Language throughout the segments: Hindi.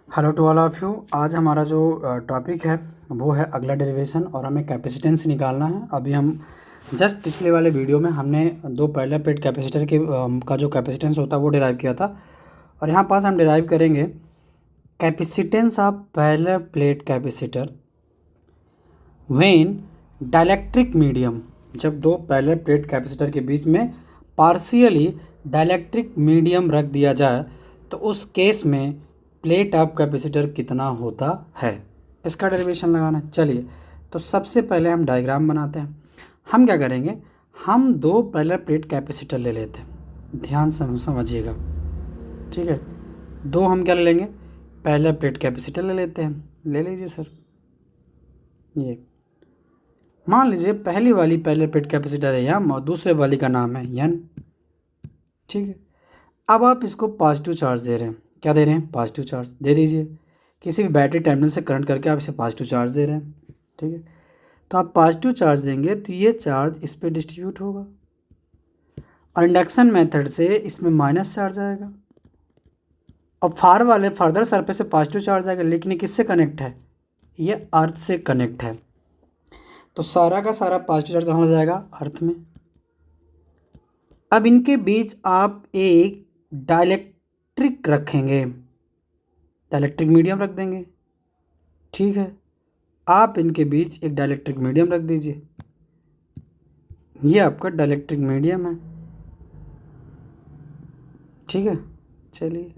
Hello to all of you. आज हमारा जो टॉपिक है वो है अगला डेरिवेशन और हमें कैपेसिटेंस निकालना है। अभी हम जस्ट पिछले वाले वीडियो में हमने दो पैरेलल प्लेट कैपेसिटर के का जो कैपेसिटेंस होता है वो डिराइव किया था और यहाँ पास हम डिराइव करेंगे capacitance of parallel plate capacitor when dielectric medium. जब दो पैरेलल प्लेट कैपेसिटर के बीच में पार्शियली डाइलेक्ट्रिक मीडियम रख दिया जाए तो उस केस में प्लेट ऑफ कैपेसिटर कितना होता है, इसका डेरिवेशन लगाना है। चलिए तो सबसे पहले हम डायग्राम बनाते हैं। हम क्या करेंगे, हम दो पैरेलल प्लेट कैपेसिटर ले लेते हैं। ध्यान से समझिएगा, ठीक है। दो हम क्या ले लेंगे, पैरेलल प्लेट कैपेसिटर ले लेते हैं। ले लीजिए सर। ये मान लीजिए पहली वाली पैरेलल प्लेट कैपेसिटर है एम और दूसरे वाली का नाम है एन, ठीक है। अब आप इसको पॉजिटिव चार्ज दे रहे हैं। क्या दे रहे हैं, पॉजिटिव चार्ज दे दीजिए। किसी भी बैटरी टर्मिनल से करंट करके आप इसे पॉजिटिव चार्ज दे रहे हैं, ठीक है। तो आप पॉजिटिव चार्ज देंगे तो ये चार्ज इस पर डिस्ट्रीब्यूट होगा और इंडक्शन मेथड से इसमें माइनस चार्ज आएगा और फार वाले फर्दर सरफेस से पॉजिटिव चार्ज आएगा। लेकिन ये किससे कनेक्ट है, ये अर्थ से कनेक्ट है। तो सारा का सारा पॉजिटिव चार्ज कहाँ हो जाएगा, अर्थ में। अब इनके बीच आप एक डाइलेक्ट्रिक रखेंगे, डाइलेक्ट्रिक मीडियम रख देंगे, ठीक है। आप इनके बीच एक डाइलेक्ट्रिक मीडियम रख दीजिए। ये आपका डाइलेक्ट्रिक मीडियम है, ठीक है। चलिए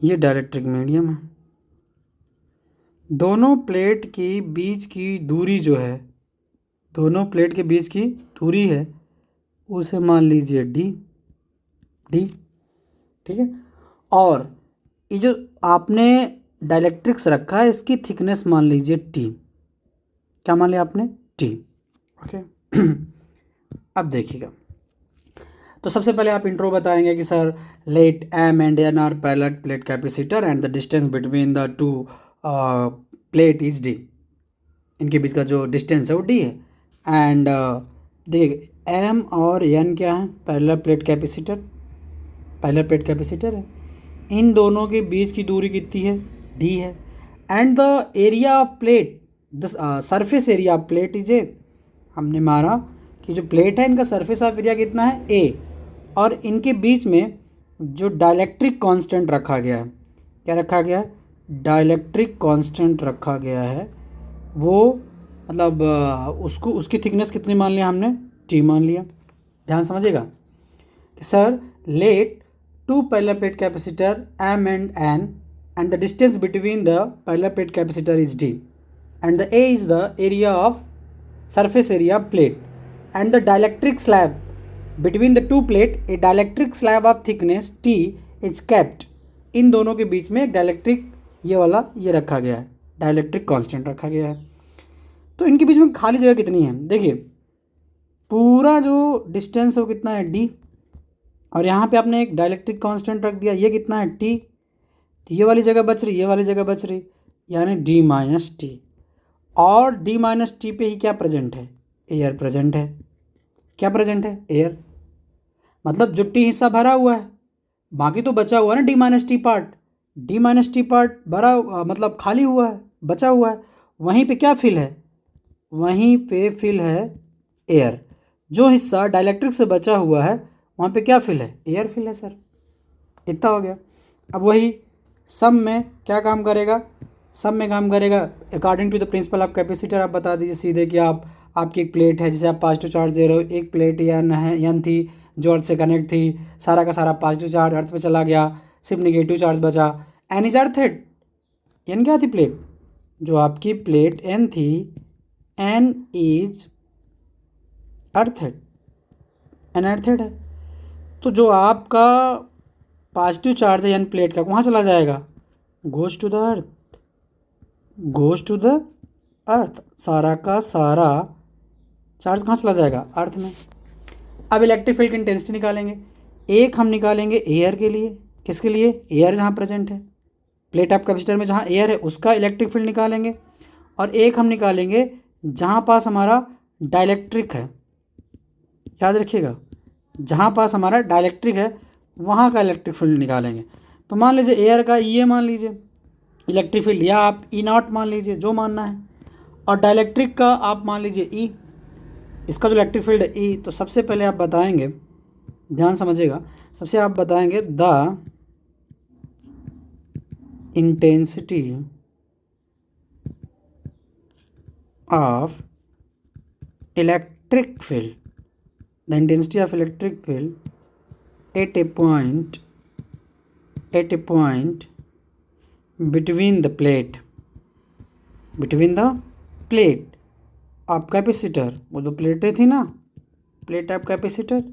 ये डाइलेक्ट्रिक मीडियम है। दोनों प्लेट के बीच की दूरी जो है, दोनों प्लेट के बीच की दूरी है उसे मान लीजिए डी, ठीक है। और ये जो आपने डाइलेक्ट्रिक्स रखा है इसकी थिकनेस मान लीजिए टी। क्या मान लिया आपने, टी, ओके। अब देखिएगा, तो सबसे पहले आप इंट्रो बताएंगे कि sir let M and N are parallel plate capacitor and the distance between the two plate is D. इनके बीच का जो डिस्टेंस है वो डी है। एंड देखिए एम और एन क्या है, parallel plate capacitor, parallel plate capacitor है। इन दोनों के बीच की दूरी कितनी है, डी है। And the area of plate, the surface area of plate is a, हमने मारा कि जो प्लेट है इनका सरफेस ऑफ एरिया कितना है, ए। और इनके बीच में जो डाइलेक्ट्रिक कांस्टेंट रखा गया है, क्या रखा गया है, डाइलेक्ट्रिक कांस्टेंट रखा गया है। वो मतलब उसको उसकी थिकनेस कितनी मान लिया हमने, टी मान लिया। ध्यान समझिएगा कि sir let two parallel plate capacitor M and N and the distance between the parallel plate capacitor is D and the A is the area of surface area of plate and the dielectric slab between the two plate, a dielectric slab of thickness T is kept। इन दोनों के बीच में डाइलेक्ट्रिक ये वाला ये रखा गया है, डाइलेक्ट्रिक कांस्टेंट रखा गया है। तो इनके बीच में खाली जगह कितनी है, देखिए पूरा जो डिस्टेंस है वो कितना है, डी। और यहाँ पे आपने एक डाइलेक्ट्रिक कांस्टेंट रख दिया, ये कितना है, टी। तो ये वाली जगह बच रही, ये वाली जगह बच रही, यानी डी माइनस टी। और डी माइनस टी पे ही क्या प्रेजेंट है, एयर प्रेजेंट है। क्या प्रेजेंट है, एयर। मतलब जो टी हिस्सा भरा हुआ है, बाकी तो बचा हुआ है ना D minus T part. D minus T part भरा मतलब खाली हुआ है, बचा हुआ है। वहीं पे क्या फिल है, वहीं पे फिल है एयर। जो हिस्सा डाइलेक्ट्रिक से बचा हुआ है वहाँ पे क्या फिल है, एयर फिल है सर। इतना हो गया। अब वही सम में क्या काम करेगा, सम में काम करेगा according to the principle of capacitor. आप बता दीजिए सीधे कि आपकी एक प्लेट है जिसे आप पॉजिटिव चार्ज दे रहे हो। एक प्लेट एन है, एन थी जो अर्थ से कनेक्ट थी, सारा का सारा पॉजिटिव चार्ज अर्थ पे चला गया, सिर्फ निगेटिव चार्ज बचा। एन इज अर्थेड, एन क्या थी, प्लेट। जो आपकी प्लेट एन थी, N is earthed, N earthed है। तो जो आपका पॉजिटिव चार्ज है एन प्लेट का वहाँ चला जाएगा, goes to the earth, goes to the earth. सारा का सारा चार्ज कहाँ चला जाएगा, अर्थ में। अब इलेक्ट्रिक फील्ड की इंटेंसिटी निकालेंगे। एक हम निकालेंगे एयर के लिए, किसके लिए, एयर जहाँ प्रेजेंट है प्लेट ऑफ कैपेसिटर में, जहाँ एयर है उसका इलेक्ट्रिक फील्ड निकालेंगे। और एक हम निकालेंगे जहाँ पास हमारा डाइलेक्ट्रिक है, याद रखिएगा जहाँ पास हमारा डाइलेक्ट्रिक है वहाँ का इलेक्ट्रिक फील्ड निकालेंगे। तो मान लीजिए एयर का ये मान लीजिए इलेक्ट्रिक फील्ड, या आप ई नॉट मान लीजिए, जो मानना है। और डाइलेक्ट्रिक का आप मान लीजिए ई, इसका जो इलेक्ट्रिक फील्ड है ई। तो सबसे पहले आप बताएंगे, ध्यान समझिएगा, सबसे आप बताएंगे the intensity of electric field, the intensity of electric field at A point between the plate of capacitor, वो दो प्लेटें थी ना, प्लेट ऑफ कैपेसिटर,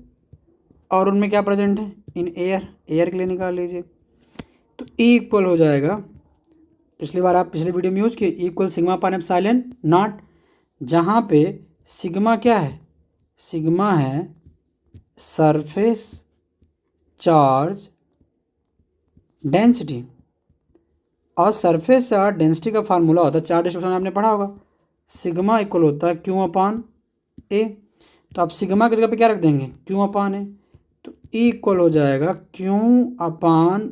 और उनमें क्या प्रेजेंट है, इन एयर के लिए निकाल लीजिए। तो ई इक्वल हो जाएगा, पिछली बार आप पिछले वीडियो में यूज किए, इक्वल सिग्मा पान एप्सिलॉन नॉट, जहाँ पे सिग्मा क्या है, सिग्मा है सरफेस चार्ज डेंसिटी, और सरफेस चार्ज डेंसिटी का फार्मूला होता है, चार्ज डिस्ट्रीब्यूशन आपने पढ़ा होगा, सिग्मा इक्वल होता है क्यू अपान ए। तो आप सिग्मा की जगह पे क्या रख देंगे, क्यू अपान ए। तो ई इक्वल हो जाएगा Q upon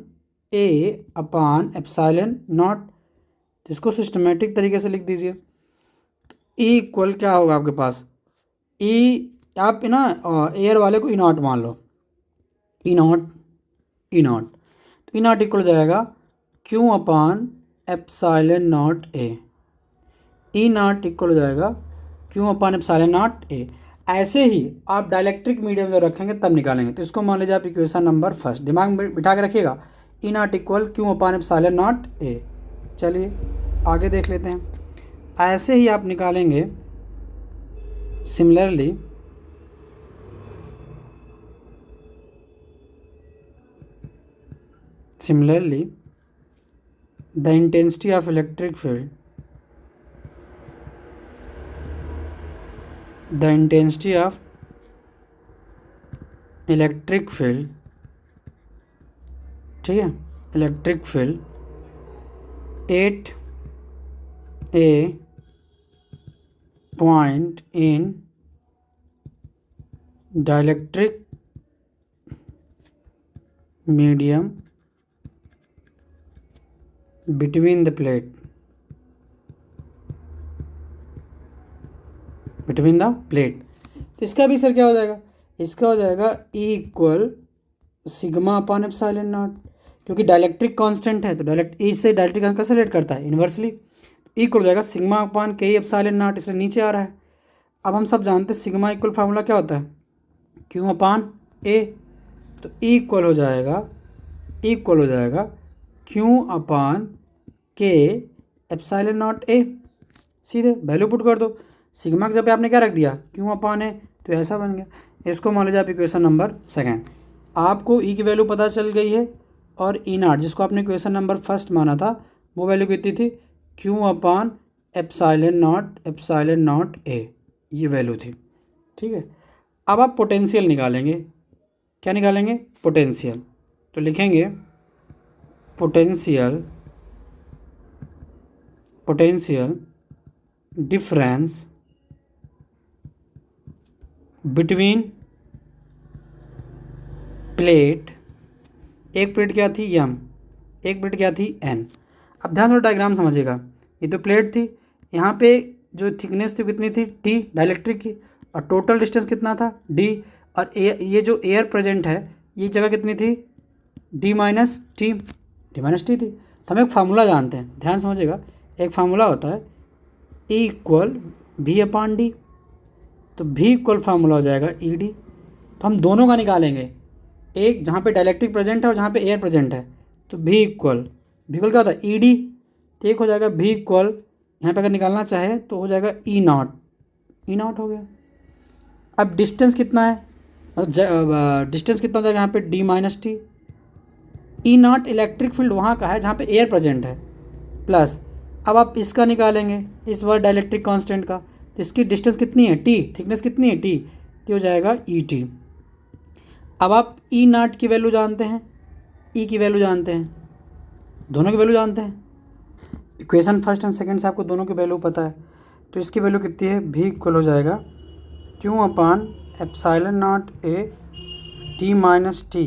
A upon epsilon not. तो इसको सिस्टमेटिक तरीके से लिख दीजिए। तो ई इक्वल क्या होगा आपके पास, ई आप ना एयर वाले को ई नॉट मान लो, ई नॉट, तो ई नॉट इक्वल हो जाएगा क्यू अपान एप्सिलॉन नॉट ए, ई नॉट इक्वल हो जाएगा क्यू अपान एप्सिलॉन नॉट ए। ऐसे ही आप डाइलेक्ट्रिक मीडियम जब रखेंगे तब निकालेंगे। तो इसको मान लीजिए आप इक्वेशन नंबर फर्स्ट दिमाग में बिठा के रखिएगा, E naught equal Q upon epsilon naught A. चलिए आगे देख लेते हैं। ऐसे ही आप निकालेंगे similarly the intensity of electric field, the intensity of electric field, ठीक है, electric field at A point in dielectric medium between the plate, तो इसका भी सर क्या हो जाएगा, इसका हो जाएगा E equal sigma upon epsilon not, क्योंकि डाइलेक्ट्रिक कांस्टेंट है तो डायरेक्ट ई से डाइलेक्ट्रिक कैसे रिलेट करता है, इन्वर्सली। ई इक्वल हो जाएगा सिग्मा अपान के एप्सिलॉन नॉट, इसलिए नीचे आ रहा है। अब हम सब जानते हैं सिग्मा इक्वल फार्मूला क्या होता है, क्यू अपान ए। तो ई इक्वल हो जाएगा क्यू अपान के एप्सिलॉन नॉट ए। सीधे वैल्यू पुट कर दो, सिग्मा के जब आपने क्या रख दिया, क्यू अपान ए, तो ऐसा बन गया। इसको मान लीजिए आप इक्वेशन नंबर सेकंड, आपको ई की वैल्यू पता चल गई है, और ई नॉट जिसको आपने इक्वेशन नंबर फर्स्ट माना था वो वैल्यू कितनी थी, Q upon epsilon naught A, ये वैल्यू थी। ठीक है, अब आप पोटेंशियल निकालेंगे। क्या निकालेंगे, पोटेंशियल। तो लिखेंगे पोटेंशियल डिफरेंस बिटवीन प्लेट, एक प्लेट क्या थी एम, एक प्लेट क्या थी एन। अब ध्यान से डायग्राम समझिएगा, ये तो प्लेट थी, यहाँ पे जो थिकनेस थी कितनी थी टी डाइलेक्ट्रिक की, और टोटल डिस्टेंस कितना था डी, और ये जो एयर प्रेजेंट है ये जगह कितनी थी डी माइनस टी थी। तो हम एक फार्मूला जानते हैं, ध्यान समझिएगा, एक फार्मूला होता है E equal V upon D. तो V इक्वल फार्मूला हो जाएगा ई डी। तो हम दोनों का निकालेंगे, एक जहाँ पे डाइलेक्ट्रिक प्रेजेंट है और जहाँ पे एयर प्रेजेंट है। तो V इक्वल क्या होता है ई डी, तो एक हो जाएगा V इक्वल, यहाँ पे अगर निकालना चाहे तो हो जाएगा ई नॉट हो गया। अब डिस्टेंस कितना है, मतलब डिस्टेंस कितना हो जाएगा यहाँ पे D minus T. E not electric field वहाँ का है जहाँ पे एयर प्रेजेंट है, प्लस अब आप इसका निकालेंगे इस बार डाइलेक्ट्रिक कांस्टेंट का, तो इसकी डिस्टेंस कितनी है टी, थिकनेस कितनी है टी, तो हो जाएगा ई टी। अब आप ई नॉट की वैल्यू जानते हैं, ई की वैल्यू जानते हैं, दोनों की वैल्यू जानते हैं, इक्वेशन फर्स्ट एंड सेकंड से आपको दोनों की वैल्यू पता है। तो इसकी वैल्यू कितनी है, भी इक्वल हो जाएगा Q upon epsilon naught A T minus T,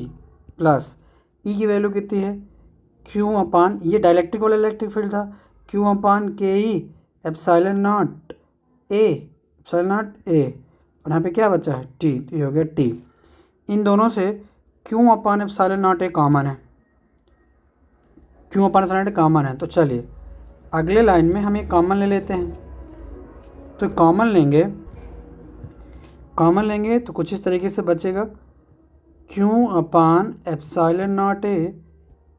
plus E की वैल्यू कितनी है, क्यू अपान, ये डायलेक्ट्रिक वाला इलेक्ट्रिक फील्ड था, Q upon K E epsilon naught A, epsilon naught A, और यहाँ पे क्या बचा है टी, तो ये हो गया टी। इन दोनों से Q upon epsilon naught A common है, Q upon epsilon naught A common है। तो चलिए अगले लाइन में हम एक कॉमन ले लेते हैं, तो कॉमन लेंगे तो कुछ इस तरीके से बचेगा, Q upon epsilon naught A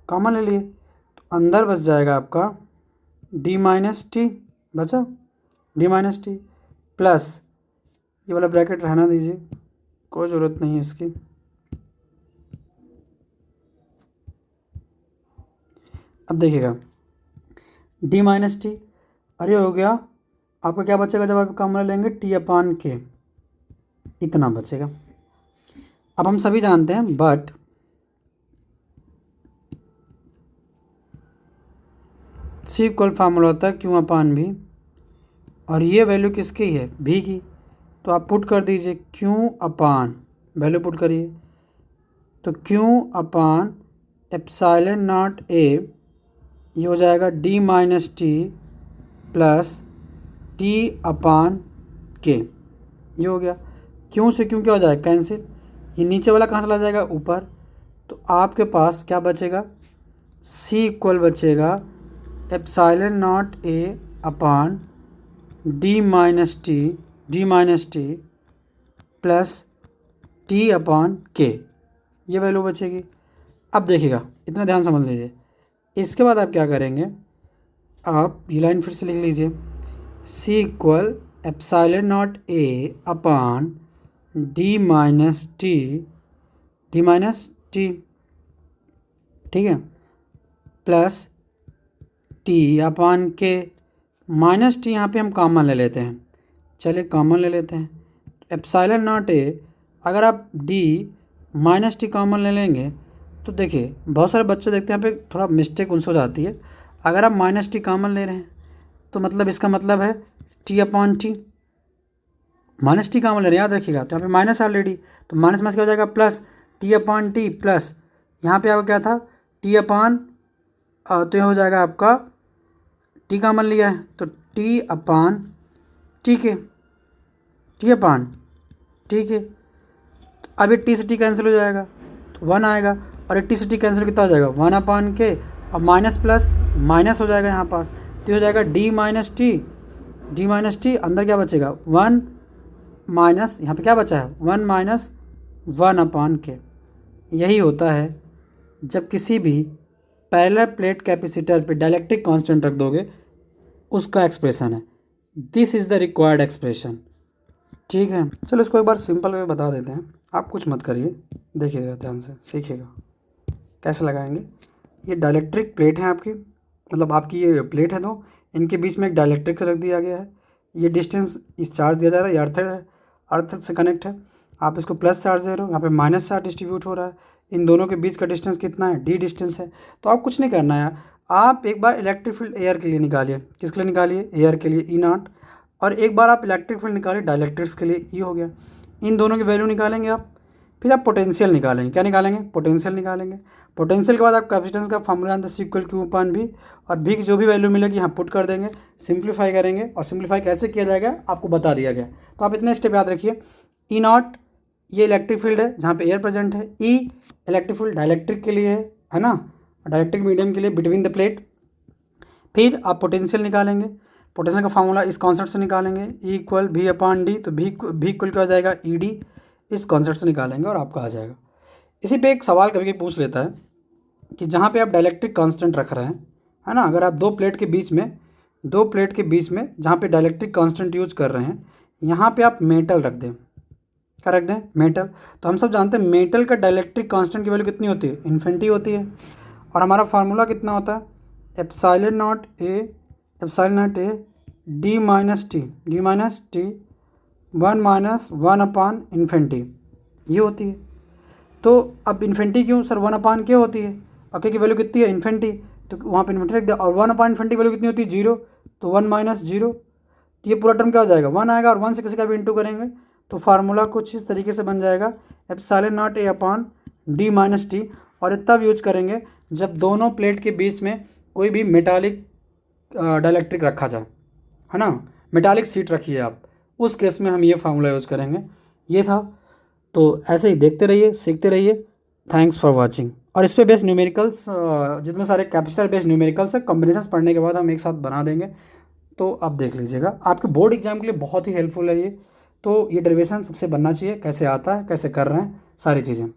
common ले लिए, तो अंदर बच जाएगा आपका डी माइनस टी, बचा डी माइनस टी प्लस, ये वाला ब्रैकेट रहना दीजिए, कोई ज़रूरत नहीं है इसकी। अब देखिएगा डी माइनस टी, अरे हो गया, आपका क्या बचेगा जब आप कॉमन लेंगे, टी अपान के, इतना बचेगा। अब हम सभी जानते हैं बट सी इक्वल फार्मूला होता है क्यू अपान भी, और ये वैल्यू किसकी है, भी की, तो आप पुट कर दीजिए क्यू अपान, वैल्यू पुट करिए, तो Q upon epsilon naught A, ये हो जाएगा D minus T plus T upon K, ये हो गया। क्यों से क्यों क्या हो जाएगा कैंसिल, ये नीचे वाला कहाँ चला जाएगा ऊपर, तो आपके पास क्या बचेगा, सी इक्वल बचेगा epsilon naught A upon D minus T plus T upon K, ये वैल्यू बचेगी। अब देखिएगा इतना ध्यान समझ लीजिए, इसके बाद आप क्या करेंगे, आप ये लाइन फिर से लिख लीजिए, C equal epsilon naught A upon D minus T, ठीक है, प्लस टी अपान के, माइनस टी यहाँ पे हम कॉमन ले लेते हैं, चलिए कॉमन ले लेते हैं, एप्सिलॉन नॉट ए, अगर आप डी माइनस टी कॉमन ले लेंगे तो देखिए बहुत सारे बच्चे देखते हैं यहाँ पे थोड़ा मिस्टेक उनसे हो जाती है, अगर आप माइनस टी कॉमन ले रहे हैं तो मतलब इसका मतलब है T upon T, minus T common ले रहे हैं, याद रखिएगा, तो यहाँ पे माइनस ऑलरेडी, तो माइनस क्या हो जाएगा plus T upon T plus, यहाँ पे आपका क्या था टी अपॉन, तो ये हो जाएगा आपका टी कॉमन लिया है तो टी अपॉन टी के, टी अपॉन टी के, अब ये टी से टी कैंसिल हो जाएगा तो वन आएगा, और एक टी से टी कैंसिल कितना हो जाएगा वन अपॉन के, और माइनस प्लस माइनस हो जाएगा यहाँ पास, तो हो जाएगा डी माइनस टी, अंदर क्या बचेगा वन माइनस, यहाँ पे क्या बचा है वन माइनस वन अपॉन के। यही होता है जब किसी भी पैरेलल प्लेट कैपेसिटर पे डाइलेक्ट्रिक कांस्टेंट रख दोगे, उसका एक्सप्रेशन है, this is the required expression. ठीक है, चलो इसको एक बार सिंपल वे बता देते हैं, आप कुछ मत करिए, देखिएगा ध्यान से, सीखिएगा कैसे लगाएंगे। ये डाइलेक्ट्रिक प्लेट है आपकी, मतलब आपकी ये प्लेट है, तो इनके बीच में एक डाइलेक्ट्रिक रख दिया गया है, ये डिस्टेंस इस चार्ज दिया जा रहा है, ये अर्थ से कनेक्ट है, आप इसको प्लस चार्ज दे रहे हो, यहाँ पे माइनस चार्ज डिस्ट्रीब्यूट हो रहा है, इन दोनों के बीच का डिस्टेंस कितना है डी डिस्टेंस है। तो आप कुछ नहीं करना है, आप एक बार इलेक्ट्रिक फील्ड एयर के लिए निकालिए, किसके लिए निकालिए एयर के लिए ई नॉट, और एक बार आप इलेक्ट्रिक फील्ड निकालिए डाइलेक्ट्रिक्स के लिए, ई हो गया। इन दोनों की वैल्यू निकालेंगे आप, फिर आप पोटेंशियल निकालेंगे, क्या निकालेंगे पोटेंशियल निकालेंगे। पोटेंशियल के बाद आप कैपेसिटेंस का फॉर्मूला जानते हैं, सी इक्वल क्यू अपान भी, और भी की जो भी वैल्यू मिलेगी यहाँ पुट कर देंगे, सिंप्लीफाई करेंगे, और सिंप्लीफाई कैसे किया जाएगा आपको बता दिया गया। तो आप इतने स्टेप याद रखिए, ई नॉट ये इलेक्ट्रिक फील्ड है जहाँ पे एयर प्रेजेंट है, ई इलेक्ट्रिक फील्ड डाइलेक्ट्रिक के लिए है ना, डाइलेक्ट्रिक मीडियम के लिए बिटवीन द प्लेट। फिर आप पोटेंशियल निकालेंगे, पोटेंशियल का फार्मूला इस कॉन्सेप्ट से निकालेंगे, ई इक्वल भी अपान डी, तो भी इक्वल क्या हो जाएगा ई डी, इस कॉन्सेप्ट से निकालेंगे और आपका आ जाएगा। इसी पे एक सवाल कभी कभी पूछ लेता है कि जहाँ पे आप डाइलेक्ट्रिक कांस्टेंट रख रहे हैं, है ना, अगर आप दो प्लेट के बीच में जहाँ पे डाइलेक्ट्रिक कांस्टेंट यूज कर रहे हैं, यहाँ पे आप मेटल रख दें, क्या रख दें मेटल, तो हम सब जानते हैं मेटल का डाइलेक्ट्रिक कांस्टेंट की वैल्यू कितनी होती है इन्फिनिटी होती है, और हमारा फार्मूला कितना होता है epsilon naught A D minus T one minus one upon infinity, ये होती है। तो अब इन्फिनिटी क्यों सर, वन अपान क्या होती है, और के की वैल्यू कितनी है इन्फिनिटी, तो वहाँ पे इन्फिनिटी रख दिया, और वन अपान इन्फिनिटी वैल्यू कितनी होती है जीरो, तो वन माइनस जीरो, तो ये पूरा टर्म क्या हो जाएगा वन आएगा, और वन से किसी का भी इंटू करेंगे तो फार्मूला कुछ इस तरीके से बन जाएगा epsilon naught A upon D minus T, और ये तब यूज करेंगे जब दोनों प्लेट के बीच में कोई भी मेटालिक डाइलेक्ट्रिक रखा जाए, है ना, मेटालिक सीट रखिए आप, उस केस में हम ये फार्मूला यूज़ करेंगे। ये था। तो ऐसे ही देखते रहिए, सीखते रहिए। Thanks for watching. और इस पे बेस्ड न्यूमेरिकल्स, जितने सारे कैपेसिटर बेस्ड न्यूमेरिकल्स है, कॉम्बिनेशंस पढ़ने के बाद हम एक साथ बना देंगे, तो आप देख लीजिएगा। आपके बोर्ड एग्जाम के लिए बहुत ही हेल्पफुल है ये। तो ये डेरिवेशन सबसे बनना चाहिए, कैसे आता है, कैसे कर रहे हैं, सारी चीज़ें।